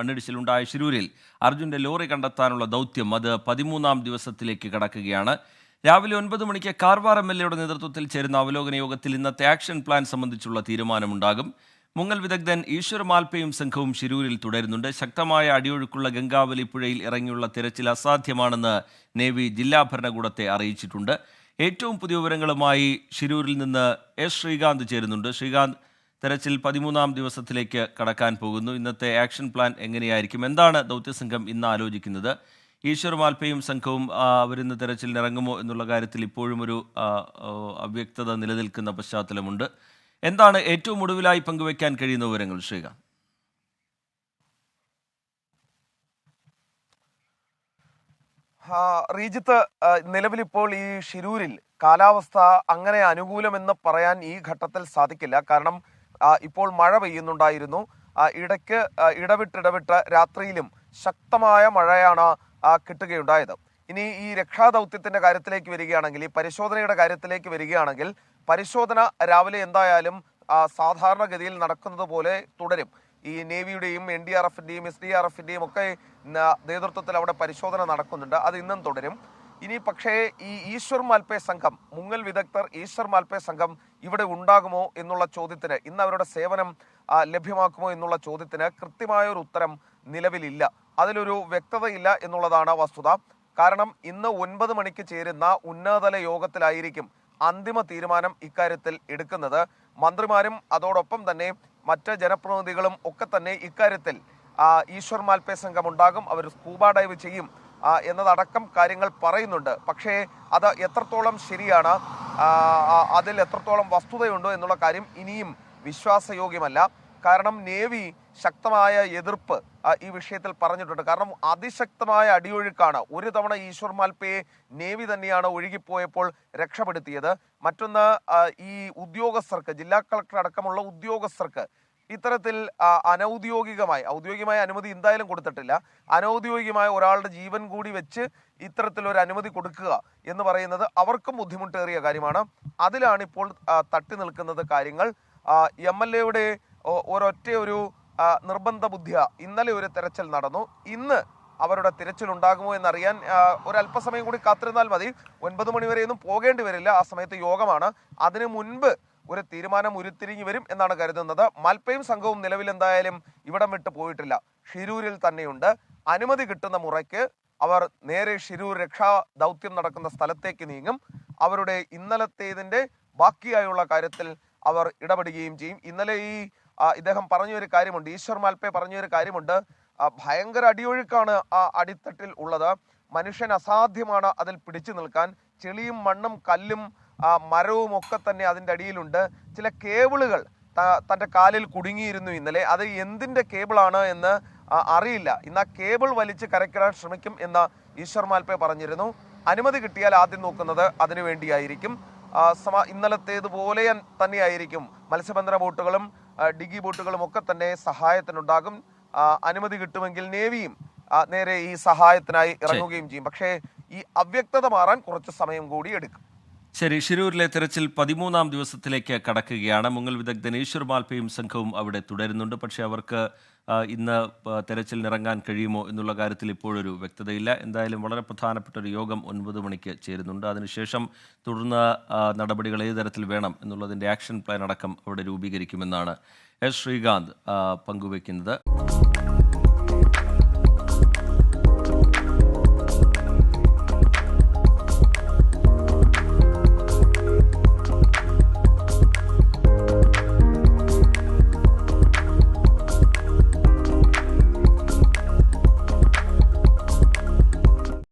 മണ്ണിടിച്ചിലുണ്ടായ ശിരൂരിൽ അർജുന്റെ ലോറി കണ്ടെത്താനുള്ള ദൗത്യം അത് 13ാം ദിവസത്തിലേക്ക് കടക്കുകയാണ്. രാവിലെ 9 മണിക്ക് കാർവാർ MLA നേതൃത്വത്തിൽ ചേരുന്ന അവലോകന യോഗത്തിൽ ഇന്നത്തെ ആക്ഷൻ പ്ലാൻ സംബന്ധിച്ചുള്ള തീരുമാനമുണ്ടാകും. മുങ്ങൽ വിദഗ്ധൻ ഈശ്വർ മാൽപ്പയും സംഘവും ശിരൂരിൽ തുടരുന്നുണ്ട്. ശക്തമായ അടിയൊഴുക്കുള്ള ഗംഗാവലി പുഴയിൽ ഇറങ്ങിയുള്ള തിരച്ചിൽ അസാധ്യമാണെന്ന് നേവി ജില്ലാ ഭരണകൂടത്തെ അറിയിച്ചിട്ടുണ്ട്. ഏറ്റവും പുതിയ വിവരങ്ങളുമായി ശിരൂരിൽ നിന്ന് എസ് ശ്രീകാന്ത് ചേരുന്നുണ്ട്. ശ്രീകാന്ത്, തെരച്ചിൽ 13ാം ദിവസത്തിലേക്ക് കടക്കാൻ പോകുന്നു. ഇന്നത്തെ ആക്ഷൻ പ്ലാൻ എങ്ങനെയായിരിക്കും? എന്താണ് ദൗത്യസംഘം ഇന്ന് ആലോചിക്കുന്നത്? ഈശ്വർ മാൽപ്പയും സംഘവും അവരിന്ന് തെരച്ചിലിന് ഇറങ്ങുമോ എന്നുള്ള കാര്യത്തിൽ ഇപ്പോഴും ഒരു അവ്യക്തത നിലനിൽക്കുന്ന പശ്ചാത്തലമുണ്ട്. എന്താണ് ഏറ്റവും ഒടുവിലായി പങ്കുവയ്ക്കാൻ കഴിയുന്ന വിവരങ്ങൾ, ശ്രീകാന്ത്? റീജിത്ത്, നിലവിലിപ്പോൾ ഈ ശിരൂരിൽ കാലാവസ്ഥ അങ്ങനെ അനുകൂലമെന്ന് പറയാൻ ഈ ഘട്ടത്തിൽ സാധിക്കില്ല. കാരണം ഇപ്പോൾ മഴ പെയ്യുന്നുണ്ടായിരുന്നു. ഇടയ്ക്ക് ഇടവിട്ട് രാത്രിയിലും ശക്തമായ മഴയാണ് കിട്ടുകയുണ്ടായത്. ഇനി ഈ രക്ഷാദൗത്യത്തിന്റെ കാര്യത്തിലേക്ക് വരികയാണെങ്കിൽ, ഈ പരിശോധനയുടെ കാര്യത്തിലേക്ക് വരികയാണെങ്കിൽ, പരിശോധന രാവിലെ എന്തായാലും സാധാരണഗതിയിൽ നടക്കുന്നത് പോലെ തുടരും. ഈ നേവിയുടെയും NDRFന്റെയും SDRFന്റെയും ഒക്കെ നേതൃത്വത്തിൽ അവിടെ പരിശോധന നടക്കുന്നുണ്ട്. അത് ഇന്നും തുടരും. ഇനി പക്ഷേ ഈ ഈശ്വർ മാൽപ്പെ സംഘം, മുങ്ങൽ വിദഗ്ധർ ഈശ്വർ മാൽപ്പെ സംഘം ഇവിടെ ഉണ്ടാകുമോ എന്നുള്ള ചോദ്യത്തിന്, ഇന്ന് അവരുടെ സേവനം ലഭ്യമാക്കുമോ എന്നുള്ള ചോദ്യത്തിന് കൃത്യമായ ഒരു ഉത്തരം നിലവിലില്ല. അതിലൊരു വ്യക്തതയില്ല എന്നുള്ളതാണ് വസ്തുത. കാരണം ഇന്ന് 9 മണിക്ക് ചേരുന്ന ഉന്നതതല യോഗത്തിലായിരിക്കും അന്തിമ തീരുമാനം ഇക്കാര്യത്തിൽ എടുക്കുന്നത്. മന്ത്രിമാരും അതോടൊപ്പം തന്നെ മറ്റ് ജനപ്രതിനിധികളും ഒക്കെ തന്നെ ഇക്കാര്യത്തിൽ ഈശ്വർ മാൽപ്പെ സംഘം ഉണ്ടാകും, അവർ സ്കൂബ ഡൈവ് ചെയ്യും എന്നതടക്കം കാര്യങ്ങൾ പറയുന്നുണ്ട്. പക്ഷേ അത് എത്രത്തോളം ശരിയാണ്, അതിൽ എത്രത്തോളം വസ്തുതയുണ്ടോ എന്നുള്ള കാര്യം ഇനിയും വിശ്വാസയോഗ്യമല്ല. കാരണം നേവി ശക്തമായ എതിർപ്പ് ഈ വിഷയത്തിൽ പറഞ്ഞിട്ടുണ്ട്. കാരണം അതിശക്തമായ അടിയൊഴുക്കാണ്. ഒരു തവണ ഈശ്വർ മാൽപ്പയെ നേവി തന്നെയാണ് ഒഴുകിപ്പോയപ്പോൾ രക്ഷപ്പെടുത്തിയത്. മറ്റൊന്ന്, ഈ ഉദ്യോഗസ്ഥർക്ക്, ജില്ലാ കളക്ടർ അടക്കമുള്ള ഉദ്യോഗസ്ഥർക്ക് ഇത്തരത്തിൽ ഔദ്യോഗികമായ അനുമതി എന്തായാലും കൊടുത്തിട്ടില്ല. അനൗദ്യോഗികമായ ഒരാളുടെ ജീവൻ കൂടി വെച്ച് ഇത്തരത്തിലൊരു അനുമതി കൊടുക്കുക എന്ന് പറയുന്നത് അവർക്കും ബുദ്ധിമുട്ടേറിയ കാര്യമാണ്. അതിലാണ് ഇപ്പോൾ തട്ടി നിൽക്കുന്നത് കാര്യങ്ങൾ. MLAയുടെ ഒരു നിർബന്ധ ബുദ്ധിയ ഇന്നലെ ഒരു തെരച്ചിൽ നടന്നു. ഇന്ന് അവരുടെ തിരച്ചിലുണ്ടാകുമോ എന്നറിയാൻ ഒരല്പസമയം കൂടി കാത്തിരുന്നാൽ മതി. 9 മണി വരെയൊന്നും പോകേണ്ടി വരില്ല. ആ സമയത്ത് യോഗമാണ്. അതിനു മുൻപ് ഒരു തീരുമാനം ഉരുത്തിരിഞ്ഞു വരും എന്നാണ് കരുതുന്നത്. മാൽപ്പയും സംഘവും നിലവിൽ എന്തായാലും ഇവിടം വിട്ട് പോയിട്ടില്ല, ഷിരൂരിൽ തന്നെയുണ്ട്. അനുമതി കിട്ടുന്ന മുറയ്ക്ക് അവർ നേരെ ഷിരൂർ രക്ഷാ ദൗത്യം നടക്കുന്ന സ്ഥലത്തേക്ക് നീങ്ങും. അവരുടെ ഇന്നലത്തേതിന്റെ ബാക്കിയായുള്ള കാര്യത്തിൽ അവർ ഇടപെടുകയും ചെയ്യും. ഇന്നലെ ഇദ്ദേഹം പറഞ്ഞൊരു കാര്യമുണ്ട്, ഈശ്വർ മാൽപ്പെ പറഞ്ഞൊരു കാര്യമുണ്ട്. ഭയങ്കര അടിയൊഴുക്കാണ് ആ അടിത്തട്ടിൽ ഉള്ളത്. മനുഷ്യൻ അസാധ്യമാണ് അതിൽ പിടിച്ചു നിൽക്കാൻ. ചെളിയും മണ്ണും കല്ലും മരവും ഒക്കെ തന്നെ അതിൻ്റെ അടിയിലുണ്ട്. ചില കേബിളുകൾ തൻ്റെ കാലിൽ കുടുങ്ങിയിരുന്നു ഇന്നലെ. അത് എന്തിൻ്റെ കേബിളാണ് എന്ന് അറിയില്ല. ഇന്ന് ആ കേബിൾ വലിച്ച് കരക്കിടാൻ ശ്രമിക്കും എന്ന് ഈശ്വർ മാൽപ്പെ പറഞ്ഞിരുന്നു. അനുമതി കിട്ടിയാൽ ആദ്യം നോക്കുന്നത് അതിനു വേണ്ടിയായിരിക്കും. ഇന്നലത്തേതുപോലെ തന്നെയായിരിക്കും മത്സ്യബന്ധന ബോട്ടുകളും ഡിഗി ബോട്ടുകളും ഒക്കെ തന്നെ സഹായത്തിനുണ്ടാകും. അനുമതി കിട്ടുമെങ്കിൽ നേവിയും നേരെ ഈ സഹായത്തിനായി ഇറങ്ങുകയും ചെയ്യും. പക്ഷേ ഈ അവ്യക്തത മാറാൻ കുറച്ച് സമയം കൂടി എടുക്കും. ശരി, ശിരൂരിലെ തെരച്ചിൽ 13ാം ദിവസത്തിലേക്ക് കടക്കുകയാണ്. മുങ്ങൽ വിദഗ്ധൻ ഈശ്വർ മാൽപ്പയും സംഘവും അവിടെ തുടരുന്നുണ്ട്. പക്ഷേ അവർക്ക് ഇന്ന് തെരച്ചിലിനിറങ്ങാൻ കഴിയുമോ എന്നുള്ള കാര്യത്തിൽ ഇപ്പോഴൊരു വ്യക്തതയില്ല. എന്തായാലും വളരെ പ്രധാനപ്പെട്ട ഒരു യോഗം 9 മണിക്ക് ചേരുന്നുണ്ട്. അതിനുശേഷം തുടർന്ന് നടപടികൾ ഏത് തരത്തിൽ വേണം എന്നുള്ളതിൻ്റെ ആക്ഷൻ പ്ലാൻ അടക്കം അവിടെ രൂപീകരിക്കുമെന്നാണ് എസ് ശ്രീകാന്ത് പങ്കുവയ്ക്കുന്നത്.